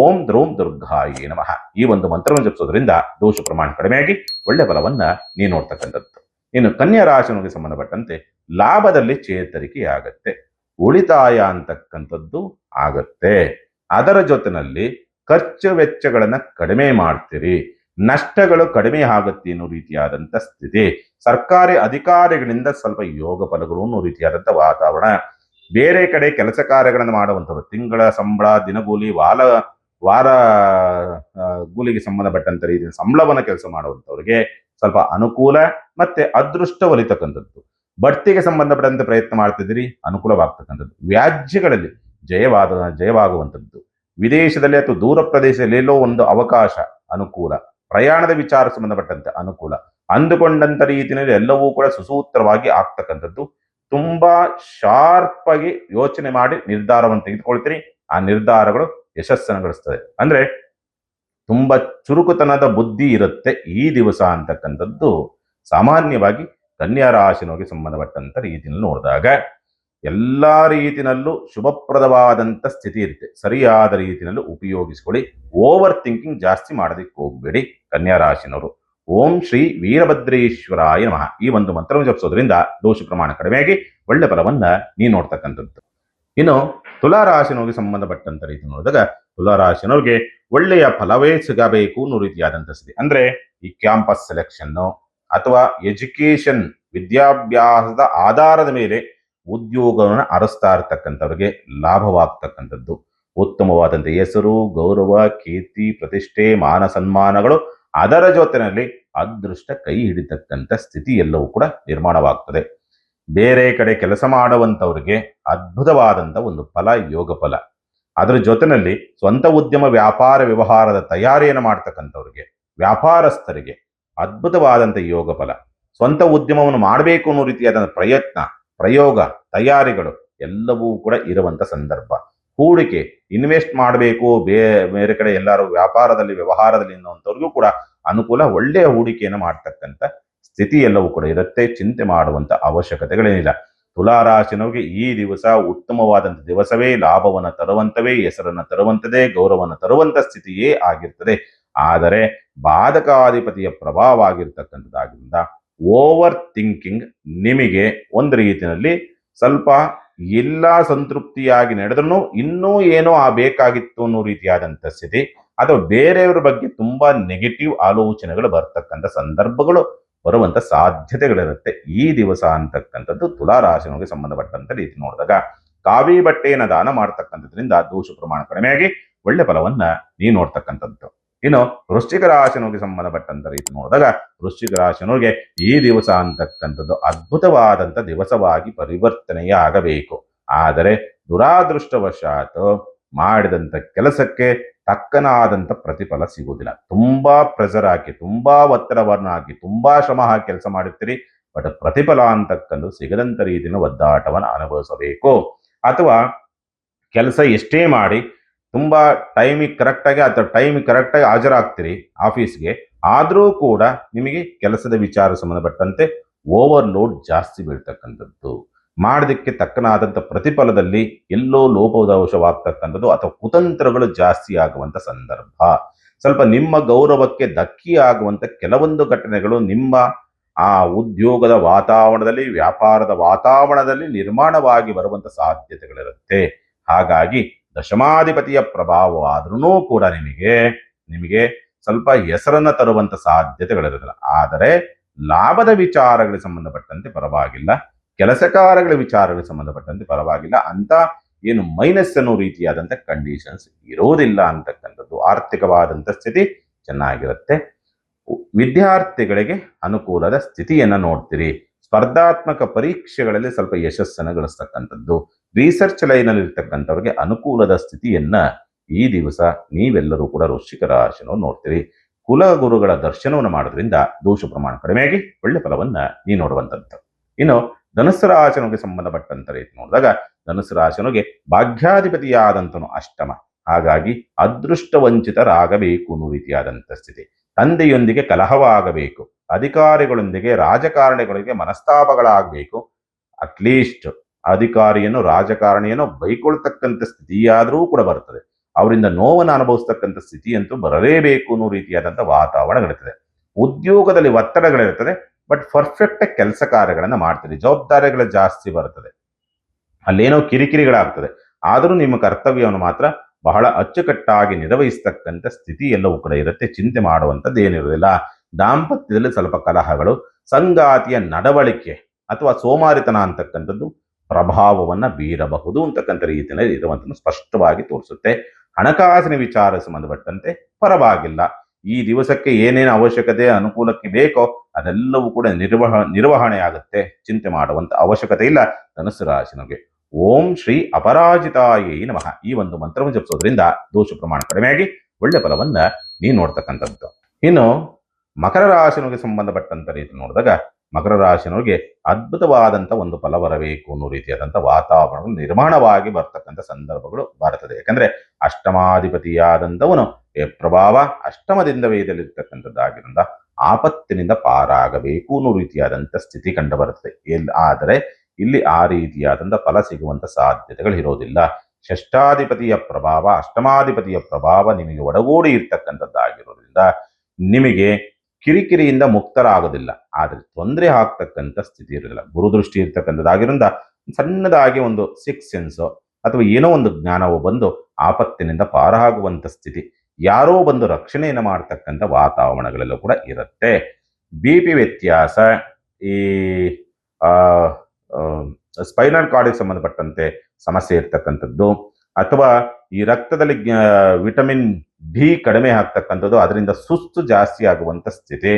ಓಂ ದ್ರೌಂ ದುರ್ಗಾಯೇ ನಮಃ ಈ ಒಂದು ಮಂತ್ರವನ್ನು ಜಪಿಸೋದ್ರಿಂದ ದೋಷ ಪ್ರಮಾಣ ಕಡಿಮೆಯಾಗಿ ಒಳ್ಳೆ ಫಲವನ್ನ ನೀವು ನೋಡ್ತಕ್ಕಂಥದ್ದು. ಇನ್ನು ಕನ್ಯಾ ರಾಶಿಗೆ ಸಂಬಂಧಪಟ್ಟಂತೆ ಲಾಭದಲ್ಲಿ ಚೇತರಿಕೆಯಾಗತ್ತೆ, ಉಳಿತಾಯ ಅಂತಕ್ಕಂಥದ್ದು ಆಗತ್ತೆ. ಅದರ ಜೊತೆಯಲ್ಲಿ ಖರ್ಚು ವೆಚ್ಚಗಳನ್ನ ಕಡಿಮೆ ಮಾಡ್ತೀರಿ, ನಷ್ಟಗಳು ಕಡಿಮೆ ಆಗುತ್ತೆ ಅನ್ನೋ ರೀತಿಯಾದಂಥ ಸ್ಥಿತಿ. ಸರ್ಕಾರಿ ಅಧಿಕಾರಿಗಳಿಂದ ಸ್ವಲ್ಪ ಯೋಗ ಫಲಗಳು ಅನ್ನೋ ರೀತಿಯಾದಂಥ ವಾತಾವರಣ. ಬೇರೆ ಕಡೆ ಕೆಲಸ ಕಾರ್ಯಗಳನ್ನು ಮಾಡುವಂಥವ್ರು, ತಿಂಗಳ ಸಂಬಳ, ದಿನಗೂಲಿ, ವಾರ ಕೂಲಿಗೆ ಸಂಬಂಧಪಟ್ಟಂತ ರೀತಿಯ ಸಂಬಳವನ್ನ ಕೆಲಸ ಮಾಡುವಂಥವ್ರಿಗೆ ಸ್ವಲ್ಪ ಅನುಕೂಲ ಮತ್ತೆ ಅದೃಷ್ಟ ಒಲಿತಕ್ಕಂಥದ್ದು. ಬಡ್ತಿಗೆ ಸಂಬಂಧಪಟ್ಟಂತೆ ಪ್ರಯತ್ನ ಮಾಡ್ತಿದ್ದೀರಿ, ಅನುಕೂಲವಾಗ್ತಕ್ಕಂಥದ್ದು. ವ್ಯಾಜ್ಯಗಳಲ್ಲಿ ಜಯವಾಗುವಂಥದ್ದು. ವಿದೇಶದಲ್ಲಿ ಅಥವಾ ದೂರ ಪ್ರದೇಶದಲ್ಲಿ ಎಲ್ಲೋ ಒಂದು ಅವಕಾಶ, ಅನುಕೂಲ. ಪ್ರಯಾಣದ ವಿಚಾರ ಸಂಬಂಧಪಟ್ಟಂತೆ ಅನುಕೂಲ. ಅಂದುಕೊಂಡಂತ ರೀತಿಯಲ್ಲಿ ಎಲ್ಲವೂ ಕೂಡ ಸುಸೂತ್ರವಾಗಿ ಆಗ್ತಕ್ಕಂಥದ್ದು. ತುಂಬಾ ಶಾರ್ಪ್ ಆಗಿ ಯೋಚನೆ ಮಾಡಿ ನಿರ್ಧಾರವನ್ನು ತೆಗೆದುಕೊಳ್ತೀರಿ. ಆ ನಿರ್ಧಾರಗಳು ಯಶಸ್ಸನ್ನು ಗಳಿಸ್ತದೆ. ಅಂದ್ರೆ ತುಂಬಾ ಚುರುಕುತನದ ಬುದ್ಧಿ ಇರುತ್ತೆ ಈ ದಿವಸ ಅಂತಕ್ಕಂಥದ್ದು ಸಾಮಾನ್ಯವಾಗಿ ಕನ್ಯಾ ರಾಶಿನವರಿಗೆ ಸಂಬಂಧಪಟ್ಟಂತ ರೀತಿಯಲ್ಲಿ ನೋಡಿದಾಗ ಎಲ್ಲಾ ರೀತಿನಲ್ಲೂ ಶುಭಪ್ರದವಾದಂತ ಸ್ಥಿತಿ ಇರುತ್ತೆ. ಸರಿಯಾದ ರೀತಿಯಲ್ಲಿ ಉಪಯೋಗಿಸ್ಕೊಳ್ಳಿ. ಓವರ್ ಥಿಂಕಿಂಗ್ ಜಾಸ್ತಿ ಮಾಡೋದಕ್ಕೆ ಹೋಗ್ಬೇಡಿ ಕನ್ಯಾ ರಾಶಿನವರು. ಓಂ ಶ್ರೀ ವೀರಭದ್ರೇಶ್ವರಾಯ ನಮಃ ಈ ಒಂದು ಮಂತ್ರವನ್ನು ಜಪಿಸೋದ್ರಿಂದ ದೋಷ ಪ್ರಮಾಣ ಕಡಿಮೆಯಾಗಿ ಒಳ್ಳೆ ಫಲವನ್ನ ನೀವು ನೋಡ್ತಕ್ಕಂಥದ್ದು. ಇನ್ನು ತುಲಾರಾಶಿನವರಿಗೆ ಸಂಬಂಧಪಟ್ಟಂತ ರೀತಿ ನೋಡಿದಾಗ ತುಲಾರಾಶಿನವ್ರಿಗೆ ಒಳ್ಳೆಯ ಫಲವೇ ಸಿಗಬೇಕು ಅನ್ನೋ ರೀತಿಯಾದಂಥ ಸ್ಥಿತಿ. ಅಂದ್ರೆ ಈ ಕ್ಯಾಂಪಸ್ ಸೆಲೆಕ್ಷನ್ ಅಥವಾ ಎಜುಕೇಶನ್ ವಿದ್ಯಾಭ್ಯಾಸದ ಆಧಾರದ ಮೇಲೆ ಉದ್ಯೋಗವನ್ನು ಅರಸ್ತಾ ಇರತಕ್ಕಂಥವ್ರಿಗೆ ಲಾಭವಾಗ್ತಕ್ಕಂಥದ್ದು. ಉತ್ತಮವಾದಂಥ ಹೆಸರು, ಗೌರವ, ಕೀರ್ತಿ, ಪ್ರತಿಷ್ಠೆ, ಮಾನ ಸನ್ಮಾನಗಳು, ಅದರ ಜೊತೆಯಲ್ಲಿ ಅದೃಷ್ಟ ಕೈ ಹಿಡಿತಕ್ಕಂಥ ಸ್ಥಿತಿ ಎಲ್ಲವೂ ಕೂಡ ನಿರ್ಮಾಣವಾಗ್ತದೆ. ಬೇರೆ ಕಡೆ ಕೆಲಸ ಮಾಡುವಂಥವ್ರಿಗೆ ಅದ್ಭುತವಾದಂಥ ಒಂದು ಫಲ, ಯೋಗ ಫಲ. ಅದರ ಜೊತೆಯಲ್ಲಿ ಸ್ವಂತ ಉದ್ಯಮ ವ್ಯಾಪಾರ ವ್ಯವಹಾರದ ತಯಾರಿಯನ್ನು ಮಾಡ್ತಕ್ಕಂಥವ್ರಿಗೆ, ವ್ಯಾಪಾರಸ್ಥರಿಗೆ ಅದ್ಭುತವಾದಂಥ ಯೋಗ ಫಲ. ಸ್ವಂತ ಉದ್ಯಮವನ್ನು ಮಾಡಬೇಕು ಅನ್ನೋ ರೀತಿಯಾದ ಪ್ರಯತ್ನ, ಪ್ರಯೋಗ, ತಯಾರಿಗಳು ಎಲ್ಲವೂ ಕೂಡ ಇರುವಂತ ಸಂದರ್ಭ. ಹೂಡಿಕೆ, ಇನ್ವೆಸ್ಟ್ ಮಾಡಬೇಕು ಬೇರೆ ಕಡೆ ಎಲ್ಲರೂ ವ್ಯಾಪಾರದಲ್ಲಿ ವ್ಯವಹಾರದಲ್ಲಿ ಅನ್ನುವಂಥವ್ರಿಗೂ ಕೂಡ ಅನುಕೂಲ, ಒಳ್ಳೆಯ ಹೂಡಿಕೆಯನ್ನು ಮಾಡ್ತಕ್ಕಂಥ ಸ್ಥಿತಿ ಎಲ್ಲವೂ ಕೂಡ ಇರುತ್ತೆ. ಚಿಂತೆ ಮಾಡುವಂತ ಅವಶ್ಯಕತೆಗಳೇನಿಲ್ಲ. ತುಲಾರಾಶಿನವರಿಗೆ ಈ ದಿವಸ ಉತ್ತಮವಾದಂಥ ದಿವಸವೇ, ಲಾಭವನ್ನು ತರುವಂತವೇ, ಹೆಸರನ್ನು ತರುವಂತದೇ, ಗೌರವವನ್ನು ತರುವಂತ ಸ್ಥಿತಿಯೇ ಆಗಿರ್ತದೆ. ಆದರೆ ಬಾಧಕಾಧಿಪತಿಯ ಪ್ರಭಾವ ಆಗಿರ್ತಕ್ಕಂಥದ್ದಾಗಿದ್ದರಿಂದ ಓವರ್ ಥಿಂಕಿಂಗ್ ನಿಮಗೆ ಒಂದು ರೀತಿಯಲ್ಲಿ ಸ್ವಲ್ಪ ಎಲ್ಲ ಸಂತೃಪ್ತಿಯಾಗಿ ನಡೆದ್ರೂ ಇನ್ನೂ ಏನೋ ಬೇಕಾಗಿತ್ತು ಅನ್ನೋ ರೀತಿಯಾದಂಥ ಸ್ಥಿತಿ, ಅಥವಾ ಬೇರೆಯವರ ಬಗ್ಗೆ ತುಂಬಾ ನೆಗೆಟಿವ್ ಆಲೋಚನೆಗಳು ಬರ್ತಕ್ಕಂಥ ಸಂದರ್ಭಗಳು ಬರುವಂತ ಸಾಧ್ಯತೆಗಳಿರುತ್ತೆ ಈ ದಿವಸ ಅಂತಕ್ಕಂಥದ್ದು ತುಲಾರಾಶಿನವರಿಗೆ ಸಂಬಂಧಪಟ್ಟಂತ ರೀತಿ ನೋಡಿದಾಗ. ಕಾವಿ ಬಟ್ಟೆಯನ್ನು ದಾನ ಮಾಡ್ತಕ್ಕಂಥದ್ರಿಂದ ದೋಷ ಪ್ರಮಾಣ ಕಡಿಮೆಯಾಗಿ ಒಳ್ಳೆ ಫಲವನ್ನ ನೀವು ನೋಡ್ತಕ್ಕಂಥದ್ದು. ಇನ್ನು ವೃಶ್ಚಿಕ ರಾಶಿನವರಿಗೆ ಸಂಬಂಧಪಟ್ಟಂತ ರೀತಿ ನೋಡಿದಾಗ ವೃಶ್ಚಿಕ ರಾಶಿನವರಿಗೆ ಈ ದಿವಸ ಅಂತಕ್ಕಂಥದ್ದು ಅದ್ಭುತವಾದಂಥ ದಿವಸವಾಗಿ ಪರಿವರ್ತನೆಯ ಆಗಬೇಕು. ಆದರೆ ದುರಾದೃಷ್ಟವಶಾತ್ ಮಾಡಿದಂಥ ಕೆಲಸಕ್ಕೆ ತಕ್ಕನಾದಂಥ ಪ್ರತಿಫಲ ಸಿಗುವುದಿಲ್ಲ. ತುಂಬಾ ಪ್ರೆಷರ್ ಹಾಕಿ, ತುಂಬಾ ಒತ್ತಡವನ್ನು ಹಾಕಿ, ತುಂಬಾ ಶ್ರಮ ಹಾಕಿ ಕೆಲಸ ಮಾಡುತ್ತೀರಿ, ಬಟ್ ಪ್ರತಿಫಲ ಅಂತಕ್ಕಂಥ ಸಿಗದಂತ ರೀತಿಯ ಒದ್ದಾಟವನ್ನು ಅನುಭವಿಸಬೇಕು. ಅಥವಾ ಕೆಲಸ ಎಷ್ಟೇ ಮಾಡಿ ತುಂಬಾ ಟೈಮಿಗೆ ಕರೆಕ್ಟಾಗಿ ಅಥವಾ ಟೈಮಿಗೆ ಕರೆಕ್ಟಾಗಿ ಹಾಜರಾಗ್ತೀರಿ ಆಫೀಸ್ಗೆ, ಆದರೂ ಕೂಡ ನಿಮಗೆ ಕೆಲಸದ ವಿಚಾರ ಸಂಬಂಧಪಟ್ಟಂತೆ ಓವರ್ಲೋಡ್ ಜಾಸ್ತಿ ಬೀಳ್ತಕ್ಕಂಥದ್ದು, ಮಾಡೋದಕ್ಕೆ ತಕ್ಕನಾದಂಥ ಪ್ರತಿಫಲದಲ್ಲಿ ಎಲ್ಲೋ ಲೋಪದೋಷವಾಗ್ತಕ್ಕಂಥದ್ದು ಅಥವಾ ಕುತಂತ್ರಗಳು ಜಾಸ್ತಿ ಆಗುವಂಥ ಸಂದರ್ಭ. ಸ್ವಲ್ಪ ನಿಮ್ಮ ಗೌರವಕ್ಕೆ ಧಕ್ಕಿ ಆಗುವಂಥ ಕೆಲವೊಂದು ಘಟನೆಗಳು ನಿಮ್ಮ ಆ ಉದ್ಯೋಗದ ವಾತಾವರಣದಲ್ಲಿ, ವ್ಯಾಪಾರದ ವಾತಾವರಣದಲ್ಲಿ ನಿರ್ಮಾಣವಾಗಿ ಬರುವಂಥ ಸಾಧ್ಯತೆಗಳಿರುತ್ತೆ. ಹಾಗಾಗಿ ದಶಮಾಧಿಪತಿಯ ಪ್ರಭಾವವಾದ್ರೂ ಕೂಡ ನಿಮಗೆ ಸ್ವಲ್ಪ ಹೆಸರನ್ನ ತರುವಂತ ಸಾಧ್ಯತೆಗಳಿರೋದಿಲ್ಲ. ಆದರೆ ಲಾಭದ ವಿಚಾರಗಳಿಗೆ ಸಂಬಂಧಪಟ್ಟಂತೆ ಪರವಾಗಿಲ್ಲ, ಕೆಲಸಕಾರಗಳ ವಿಚಾರಗಳಿಗೆ ಸಂಬಂಧಪಟ್ಟಂತೆ ಪರವಾಗಿಲ್ಲ ಅಂತ ಏನು ಮೈನಸ್ ಅನ್ನೋ ರೀತಿಯಾದಂಥ ಕಂಡೀಷನ್ಸ್ ಇರೋದಿಲ್ಲ ಅಂತಕ್ಕಂಥದ್ದು. ಆರ್ಥಿಕವಾದಂಥ ಸ್ಥಿತಿ ಚೆನ್ನಾಗಿರುತ್ತೆ. ವಿದ್ಯಾರ್ಥಿಗಳಿಗೆ ಅನುಕೂಲದ ಸ್ಥಿತಿಯನ್ನ ನೋಡ್ತೀರಿ. ಸ್ಪರ್ಧಾತ್ಮಕ ಪರೀಕ್ಷೆಗಳಲ್ಲಿ ಸ್ವಲ್ಪ ಯಶಸ್ಸನ್ನು ಗಳಿಸ್ತಕ್ಕಂಥದ್ದು. ರಿಸರ್ಚ್ ಲೈನಲ್ಲಿ ಇರ್ತಕ್ಕಂಥವ್ರಿಗೆ ಅನುಕೂಲದ ಸ್ಥಿತಿಯನ್ನ ಈ ದಿವಸ ನೀವೆಲ್ಲರೂ ಕೂಡ ವೃಶ್ಚಿಕ ರಾಶಿನವರು ನೋಡ್ತೀರಿ. ಕುಲಗುರುಗಳ ದರ್ಶನವನ್ನು ಮಾಡೋದ್ರಿಂದ ದೋಷ ಪ್ರಮಾಣ ಕಡಿಮೆಯಾಗಿ ಒಳ್ಳೆ ಫಲವನ್ನ ನೀವು ನೋಡುವಂಥದ್ದು. ಇನ್ನು ಧನುಸ್ಸು ರಾಶಿನವರಿಗೆ ಸಂಬಂಧಪಟ್ಟಂತ ರೀತಿ ನೋಡಿದಾಗ ಧನುಸ್ಸು ರಾಶಿನವರಿಗೆ ಭಾಗ್ಯಾಧಿಪತಿಯಾದಂತನು ಅಷ್ಟಮ. ಹಾಗಾಗಿ ಅದೃಷ್ಟ ವಂಚಿತರಾಗಬೇಕು ಅನ್ನೋ ರೀತಿಯಾದಂಥ ಸ್ಥಿತಿ. ತಂದೆಯೊಂದಿಗೆ ಕಲಹವಾಗಬೇಕು, ಅಧಿಕಾರಿಗಳೊಂದಿಗೆ ರಾಜಕಾರಣಿಗಳಿಗೆ ಮನಸ್ತಾಪಗಳಾಗಬೇಕು. ಅಟ್ಲೀಸ್ಟ್ ಅಧಿಕಾರಿಯನ್ನು ರಾಜಕಾರಣಿಯನ್ನು ಬೈಕೊಳ್ತಕ್ಕಂಥ ಸ್ಥಿತಿಯಾದರೂ ಕೂಡ ಬರ್ತದೆ. ಅವರಿಂದ ನೋವನ್ನು ಅನುಭವಿಸ್ತಕ್ಕಂಥ ಸ್ಥಿತಿ ಅಂತೂ ಬರಲೇಬೇಕು ಅನ್ನೋ ರೀತಿಯಾದಂಥ ವಾತಾವರಣಗಳಿರ್ತದೆ. ಉದ್ಯೋಗದಲ್ಲಿ ಒತ್ತಡಗಳಿರ್ತದೆ, ಬಟ್ ಪರ್ಫೆಕ್ಟ್ ಕೆಲಸ ಕಾರ್ಯಗಳನ್ನು ಮಾಡ್ತೀರಿ. ಜವಾಬ್ದಾರಿಗಳು ಜಾಸ್ತಿ ಬರ್ತದೆ, ಅಲ್ಲೇನೋ ಕಿರಿಕಿರಿಗಳಾಗ್ತದೆ. ಆದರೂ ನಿಮ್ಮ ಕರ್ತವ್ಯವನ್ನು ಮಾತ್ರ ಬಹಳ ಅಚ್ಚುಕಟ್ಟಾಗಿ ನಿರ್ವಹಿಸ್ತಕ್ಕಂಥ ಸ್ಥಿತಿ ಎಲ್ಲವೂ ಕೂಡ ಇರುತ್ತೆ. ಚಿಂತೆ ಮಾಡುವಂಥದ್ದು ಏನಿರೋದಿಲ್ಲ. ದಾಂಪತ್ಯದಲ್ಲಿ ಸ್ವಲ್ಪ ಕಲಹಗಳು, ಸಂಗಾತಿಯ ನಡವಳಿಕೆ ಅಥವಾ ಸೋಮಾರಿತನ ಅಂತಕ್ಕಂಥದ್ದು ಪ್ರಭಾವವನ್ನು ಬೀರಬಹುದು ಅಂತಕ್ಕಂಥ ರೀತಿಯಲ್ಲಿ ಇರುವಂಥದ್ದು ಸ್ಪಷ್ಟವಾಗಿ ತೋರಿಸುತ್ತೆ. ಹಣಕಾಸಿನ ವಿಚಾರ ಸಂಬಂಧಪಟ್ಟಂತೆ ಪರವಾಗಿಲ್ಲ. ಈ ದಿವಸಕ್ಕೆ ಏನೇನು ಅವಶ್ಯಕತೆ ಅನುಕೂಲಕ್ಕೆ ಬೇಕೋ ಅದೆಲ್ಲವೂ ಕೂಡ ನಿರ್ವಹಣೆ ಆಗುತ್ತೆ. ಚಿಂತೆ ಮಾಡುವಂತ ಅವಶ್ಯಕತೆ ಇಲ್ಲ ಧನುಸ್ಸು ರಾಶಿನವರಿಗೆ. ಓಂ ಶ್ರೀ ಅಪರಾಜಿತಾಯೇ ನಮಃ ಈ ಒಂದು ಮಂತ್ರವನ್ನು ಜಪಿಸೋದ್ರಿಂದ ದೋಷ ಪ್ರಮಾಣ ಕಡಿಮೆಯಾಗಿ ಒಳ್ಳೆ ಫಲವನ್ನ ನೀವು ನೋಡ್ತಕ್ಕಂಥದ್ದು. ಇನ್ನು ಮಕರ ರಾಶಿನವರಿಗೆ ಸಂಬಂಧಪಟ್ಟಂತ ರೀತಿ ನೋಡಿದಾಗ ಮಕರ ರಾಶಿನವ್ರಿಗೆ ಅದ್ಭುತವಾದಂಥ ಒಂದು ಫಲ ಬರಬೇಕು ಅನ್ನೋ ರೀತಿಯಾದಂಥ ವಾತಾವರಣಗಳು ನಿರ್ಮಾಣವಾಗಿ ಬರ್ತಕ್ಕಂಥ ಸಂದರ್ಭಗಳು ಬರ್ತದೆ. ಯಾಕಂದ್ರೆ ಅಷ್ಟಮಾಧಿಪತಿಯಾದಂಥವನು ಪ್ರಭಾವ ಅಷ್ಟಮದಿಂದ ವೇದಲ್ಲಿರ್ತಕ್ಕಂಥದ್ದಾಗಿರೋದ್ರಿಂದ ಆಪತ್ತಿನಿಂದ ಪಾರಾಗಬೇಕು ಅನ್ನೋ ರೀತಿಯಾದಂಥ ಸ್ಥಿತಿ ಕಂಡು ಬರುತ್ತದೆ. ಆದರೆ ಇಲ್ಲಿ ಆ ರೀತಿಯಾದಂಥ ಫಲ ಸಿಗುವಂಥ ಸಾಧ್ಯತೆಗಳು ಇರೋದಿಲ್ಲ. ಷಷ್ಠಾಧಿಪತಿಯ ಪ್ರಭಾವ ಅಷ್ಟಮಾಧಿಪತಿಯ ಪ್ರಭಾವ ನಿಮಗೆ ಒಡಗೂಡಿ ಇರ್ತಕ್ಕಂಥದ್ದಾಗಿರೋದ್ರಿಂದ ನಿಮಗೆ ಕಿರಿಕಿರಿಯಿಂದ ಮುಕ್ತರಾಗೋದಿಲ್ಲ. ಆದರೆ ತೊಂದರೆ ಆಗ್ತಕ್ಕಂಥ ಸ್ಥಿತಿ ಇರೋದಿಲ್ಲ. ಗುರುದೃಷ್ಟಿ ಇರ್ತಕ್ಕಂಥದ್ದಾಗಿರೋದ್ರಿಂದ ಸಣ್ಣದಾಗಿ ಒಂದು ಸಿಕ್ಸ್ ಸೆನ್ಸು ಅಥವಾ ಏನೋ ಒಂದು ಜ್ಞಾನವು ಬಂದು ಆಪತ್ತಿನಿಂದ ಪಾರಾಗುವಂಥ ಸ್ಥಿತಿ, ಯಾರೋ ಬಂದು ರಕ್ಷಣೆಯನ್ನು ಮಾಡ್ತಕ್ಕಂಥ ವಾತಾವರಣಗಳೆಲ್ಲೂ ಕೂಡ ಇರುತ್ತೆ. ಬಿ ಪಿ ವ್ಯತ್ಯಾಸ, ಈ ಸ್ಪೈನಲ್ ಕಾರ್ಡಿಗೆ ಸಂಬಂಧಪಟ್ಟಂತೆ ಸಮಸ್ಯೆ ಇರ್ತಕ್ಕಂಥದ್ದು, ಅಥವಾ ಈ ರಕ್ತದಲ್ಲಿ ವಿಟಮಿನ್ ಡಿ ಕಡಿಮೆ ಆಗ್ತಕ್ಕಂಥದ್ದು, ಅದರಿಂದ ಸುಸ್ತು ಜಾಸ್ತಿ ಆಗುವಂಥ ಸ್ಥಿತಿ,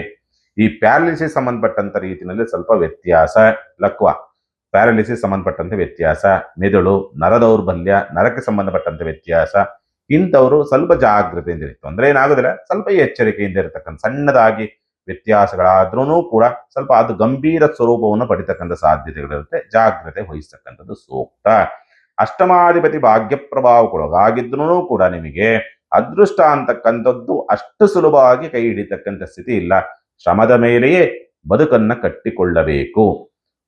ಈ ಪ್ಯಾರಲಿಸಿಸ್ ಸಂಬಂಧಪಟ್ಟಂತ ರೀತಿಯಲ್ಲಿ ಸ್ವಲ್ಪ ವ್ಯತ್ಯಾಸ, ಲಕ್ವ ಪ್ಯಾರಲಿಸಿಸ್ ಸಂಬಂಧಪಟ್ಟಂತೆ ವ್ಯತ್ಯಾಸ, ಮೆದುಳು ನರ ದೌರ್ಬಲ್ಯ, ನರಕ್ಕೆ ಸಂಬಂಧಪಟ್ಟಂತೆ ವ್ಯತ್ಯಾಸ, ಇಂಥವರು ಸ್ವಲ್ಪ ಜಾಗ್ರತೆಯಿಂದ ಇರುತ್ತೆ. ತೊಂದರೆ ಏನಾಗೋದಿಲ್ಲ, ಸ್ವಲ್ಪ ಎಚ್ಚರಿಕೆಯಿಂದ ಇರತಕ್ಕಂಥ ಸಣ್ಣದಾಗಿ ವ್ಯತ್ಯಾಸಗಳಾದ್ರೂ ಕೂಡ ಸ್ವಲ್ಪ ಅದು ಗಂಭೀರ ಸ್ವರೂಪವನ್ನು ಪಡಿತಕ್ಕಂಥ ಸಾಧ್ಯತೆಗಳಿರುತ್ತೆ. ಜಾಗ್ರತೆ ವಹಿಸ್ತಕ್ಕಂಥದ್ದು ಸೂಕ್ತ. ಅಷ್ಟಮಾಧಿಪತಿ ಭಾಗ್ಯ ಪ್ರಭಾವಕ್ಕೊಳಗಾಗಿದ್ರೂ ಕೂಡ ನಿಮಗೆ ಅದೃಷ್ಟ ಅಂತಕ್ಕಂಥದ್ದು ಅಷ್ಟು ಸುಲಭವಾಗಿ ಕೈ ಹಿಡಿತಕ್ಕಂಥ ಸ್ಥಿತಿ ಇಲ್ಲ. ಶ್ರಮದ ಮೇಲೆಯೇ ಬದುಕನ್ನ ಕಟ್ಟಿಕೊಳ್ಳಬೇಕು.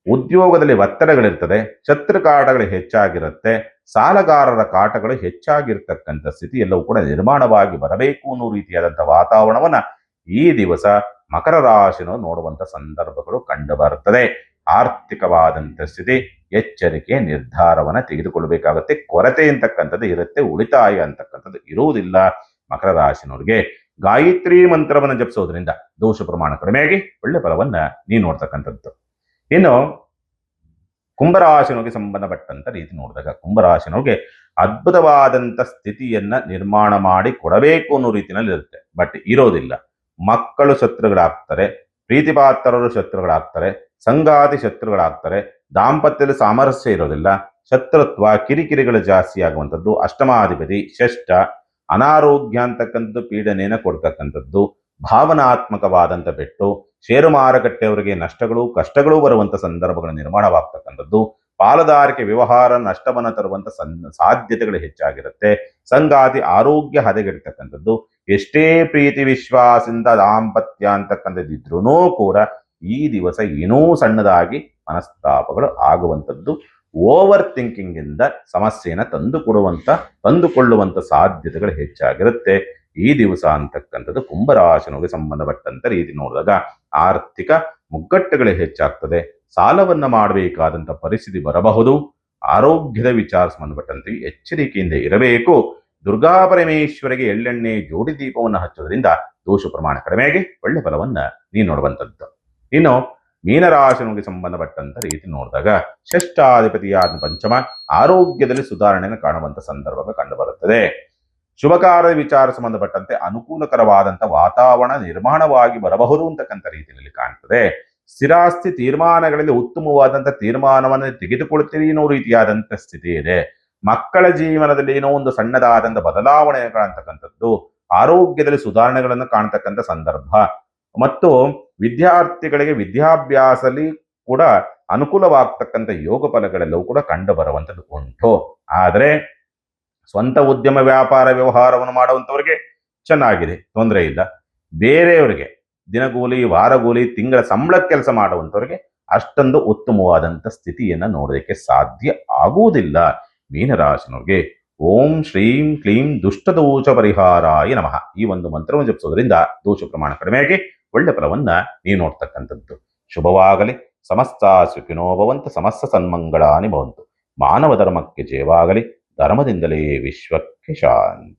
ಉದ್ಯೋಗದಲ್ಲಿ ಒತ್ತಡಗಳಿರ್ತದೆ, ಶತ್ರು ಕಾಟಗಳು ಹೆಚ್ಚಾಗಿರುತ್ತೆ, ಸಾಲಗಾರರ ಕಾಟಗಳು ಹೆಚ್ಚಾಗಿರ್ತಕ್ಕಂಥ ಸ್ಥಿತಿ ಎಲ್ಲವೂ ಕೂಡ ನಿರ್ಮಾಣವಾಗಿ ಬರಬೇಕು ಅನ್ನೋ ರೀತಿಯಾದಂಥ ವಾತಾವರಣವನ್ನ ಈ ದಿವಸ ಮಕರ ರಾಶಿನ ನೋಡುವಂಥ ಸಂದರ್ಭಗಳು ಕಂಡು ಬರುತ್ತದೆ. ಆರ್ಥಿಕವಾದಂಥ ಸ್ಥಿತಿ, ಎಚ್ಚರಿಕೆ ನಿರ್ಧಾರವನ್ನ ತೆಗೆದುಕೊಳ್ಳಬೇಕಾಗುತ್ತೆ. ಕೊರತೆ ಅಂತಕ್ಕಂಥದ್ದು ಇರುತ್ತೆ, ಉಳಿತಾಯ ಅಂತಕ್ಕಂಥದ್ದು ಇರುವುದಿಲ್ಲ. ಮಕರ ರಾಶಿನವ್ರಿಗೆ ಗಾಯತ್ರಿ ಮಂತ್ರವನ್ನು ಜಪಿಸೋದ್ರಿಂದ ದೋಷ ಪ್ರಮಾಣ ಕಡಿಮೆಯಾಗಿ ಒಳ್ಳೆ ಫಲವನ್ನ ನೀವು ನೋಡ್ತಕ್ಕಂಥದ್ದು. ಇನ್ನು ಕುಂಭರಾಶಿನವ್ರಿಗೆ ಸಂಬಂಧಪಟ್ಟಂತ ರೀತಿ ನೋಡಿದಾಗ ಕುಂಭರಾಶಿನವ್ರಿಗೆ ಅದ್ಭುತವಾದಂಥ ಸ್ಥಿತಿಯನ್ನ ನಿರ್ಮಾಣ ಮಾಡಿ ಕೊಡಬೇಕು ಅನ್ನೋ ರೀತಿಯಲ್ಲಿ ಇರುತ್ತೆ. ಬಟ್ ಇರೋದಿಲ್ಲ. ಮಕ್ಕಳು ಶತ್ರುಗಳಾಗ್ತಾರೆ, ಪ್ರೀತಿಪಾತ್ರರು ಶತ್ರುಗಳಾಗ್ತಾರೆ, ಸಂಗಾತಿ ಶತ್ರುಗಳಾಗ್ತಾರೆ, ದಾಂಪತ್ಯದಲ್ಲಿ ಸಾಮರಸ್ಯ ಇರೋದಿಲ್ಲ, ಶತ್ರುತ್ವ ಕಿರಿಕಿರಿಗಳು ಜಾಸ್ತಿ ಆಗುವಂಥದ್ದು, ಅಷ್ಟಮಾಧಿಪತಿ ಷಷ್ಠ, ಅನಾರೋಗ್ಯ ಅಂತಕ್ಕಂಥದ್ದು ಪೀಡನೆಯನ್ನು ಕೊಡ್ತಕ್ಕಂಥದ್ದು, ಭಾವನಾತ್ಮಕವಾದಂಥ ಪೆಟ್ಟು, ಷೇರು ಮಾರುಕಟ್ಟೆಯವರಿಗೆ ನಷ್ಟಗಳು ಕಷ್ಟಗಳು ಬರುವಂಥ ಸಂದರ್ಭಗಳು ನಿರ್ಮಾಣವಾಗ್ತಕ್ಕಂಥದ್ದು, ಪಾಲುದಾರಿಕೆ ವ್ಯವಹಾರ ನಷ್ಟವನ್ನು ತರುವಂಥ ಸಾಧ್ಯತೆಗಳು ಹೆಚ್ಚಾಗಿರುತ್ತೆ. ಸಂಗಾತಿ ಆರೋಗ್ಯ ಹದಗೆಡ್ತಕ್ಕಂಥದ್ದು, ಎಷ್ಟೇ ಪ್ರೀತಿ ವಿಶ್ವಾಸದಿಂದ ದಾಂಪತ್ಯ ಅಂತಕ್ಕಂಥದ್ದಿದ್ರೂ ಕೂಡ ಈ ದಿವಸ ಏನೋ ಸಣ್ಣದಾಗಿ ಮನಸ್ತಾಪಗಳು ಆಗುವಂಥದ್ದು, ಓವರ್ ಥಿಂಕಿಂಗ್ ಇಂದ ಸಮಸ್ಯೆಯನ್ನು ತಂದುಕೊಳ್ಳುವಂಥ ಸಾಧ್ಯತೆಗಳು ಹೆಚ್ಚಾಗಿರುತ್ತೆ ಈ ದಿವಸ ಅಂತಕ್ಕಂಥದ್ದು. ಕುಂಭರಾಶಿನವರಿಗೆ ಸಂಬಂಧಪಟ್ಟಂತ ರೀತಿ ನೋಡಿದಾಗ ಆರ್ಥಿಕ ಮುಗ್ಗಟ್ಟುಗಳು ಹೆಚ್ಚಾಗ್ತದೆ, ಸಾಲವನ್ನ ಮಾಡಬೇಕಾದಂಥ ಪರಿಸ್ಥಿತಿ ಬರಬಹುದು. ಆರೋಗ್ಯದ ವಿಚಾರ ಸಂಬಂಧಪಟ್ಟಂತೆ ಎಚ್ಚರಿಕೆಯಿಂದ ಇರಬೇಕು. ದುರ್ಗಾ ಪರಮೇಶ್ವರಿಗೆ ಎಳ್ಳೆಣ್ಣೆ ಜೋಡಿ ದೀಪವನ್ನು ಹಚ್ಚೋದ್ರಿಂದ ದೋಷ ಪ್ರಮಾಣ ಕಡಿಮೆಯಾಗಿ ಒಳ್ಳೆ ಫಲವನ್ನ ನೀವು ನೋಡುವಂಥದ್ದು. ಇನ್ನು ಮೀನರಾಶಿಗೆ ಸಂಬಂಧಪಟ್ಟಂತ ರೀತಿ ನೋಡಿದಾಗ ಷಷ್ಠಾಧಿಪತಿಯಾದ ಪಂಚಮ, ಆರೋಗ್ಯದಲ್ಲಿ ಸುಧಾರಣೆಯನ್ನು ಕಾಣುವಂಥ ಸಂದರ್ಭ ಕಂಡುಬರುತ್ತದೆ. ಶುಭ ಕಾರ್ಯ ವಿಚಾರ ಸಂಬಂಧಪಟ್ಟಂತೆ ಅನುಕೂಲಕರವಾದಂಥ ವಾತಾವರಣ ನಿರ್ಮಾಣವಾಗಿ ಬರಬಹುದು ಅಂತಕ್ಕಂಥ ರೀತಿಯಲ್ಲಿ ಕಾಣ್ತದೆ. ಸ್ಥಿರಾಸ್ತಿ ತೀರ್ಮಾನಗಳಲ್ಲಿ ಉತ್ತಮವಾದಂಥ ತೀರ್ಮಾನವನ್ನು ತೆಗೆದುಕೊಳ್ತೀರಿ ಅನ್ನೋ ರೀತಿಯಾದಂಥ ಸ್ಥಿತಿ ಇದೆ. ಮಕ್ಕಳ ಜೀವನದಲ್ಲಿ ಏನೋ ಒಂದು ಸಣ್ಣದಾದಂಥ ಬದಲಾವಣೆ ಕಾಣ್ತಕ್ಕಂಥದ್ದು, ಆರೋಗ್ಯದಲ್ಲಿ ಸುಧಾರಣೆಗಳನ್ನು ಕಾಣ್ತಕ್ಕಂಥ ಸಂದರ್ಭ, ಮತ್ತು ವಿದ್ಯಾರ್ಥಿಗಳಿಗೆ ವಿದ್ಯಾಭ್ಯಾಸದಲ್ಲಿ ಕೂಡ ಅನುಕೂಲವಾಗ್ತಕ್ಕಂಥ ಯೋಗ ಫಲಗಳೆಲ್ಲವೂ ಕೂಡ ಕಂಡು ಬರುವಂಥದ್ದು ಉಂಟು. ಆದರೆ ಸ್ವಂತ ಉದ್ಯಮ ವ್ಯಾಪಾರ ವ್ಯವಹಾರವನ್ನು ಮಾಡುವಂಥವ್ರಿಗೆ ಚೆನ್ನಾಗಿದೆ, ತೊಂದರೆ ಇಲ್ಲ. ಬೇರೆಯವರಿಗೆ ದಿನಗೂಲಿ ವಾರಗೂಲಿ ತಿಂಗಳ ಸಂಬಳ ಕೆಲಸ ಮಾಡುವಂಥವ್ರಿಗೆ ಅಷ್ಟೊಂದು ಉತ್ತಮವಾದಂಥ ಸ್ಥಿತಿಯನ್ನು ನೋಡೋದಕ್ಕೆ ಸಾಧ್ಯ ಆಗುವುದಿಲ್ಲ. ಮೀನರಾಶಿನವ್ರಿಗೆ ಓಂ ಶ್ರೀಂ ಕ್ಲೀಂ ದುಷ್ಟದೋಷ ಪರಿಹಾರಾಯ ನಮಃ ಈ ಒಂದು ಮಂತ್ರವನ್ನು ಜಪಿಸೋದ್ರಿಂದ ದೋಷ ಪ್ರಮಾಣ ಕಡಿಮೆಯಾಗಿ ಒಳ್ಳೆ ಫಲವನ್ನ ನೀವು ನೋಡ್ತಕ್ಕಂಥದ್ದು. ಶುಭವಾಗಲಿ. ಸಮಸ್ತ ಸುಖಿನೋ ಭವಂತು, ಸಮಸ್ತ ಸನ್ಮಂಗಳಾನಿ ಭವಂತು. ಮಾನವ ಧರ್ಮಕ್ಕೆ ಜಯವಾಗಲಿ. ಧರ್ಮದಿಂದಲೇ ವಿಶ್ವಕ್ಕೆ ಶಾಂತಿ.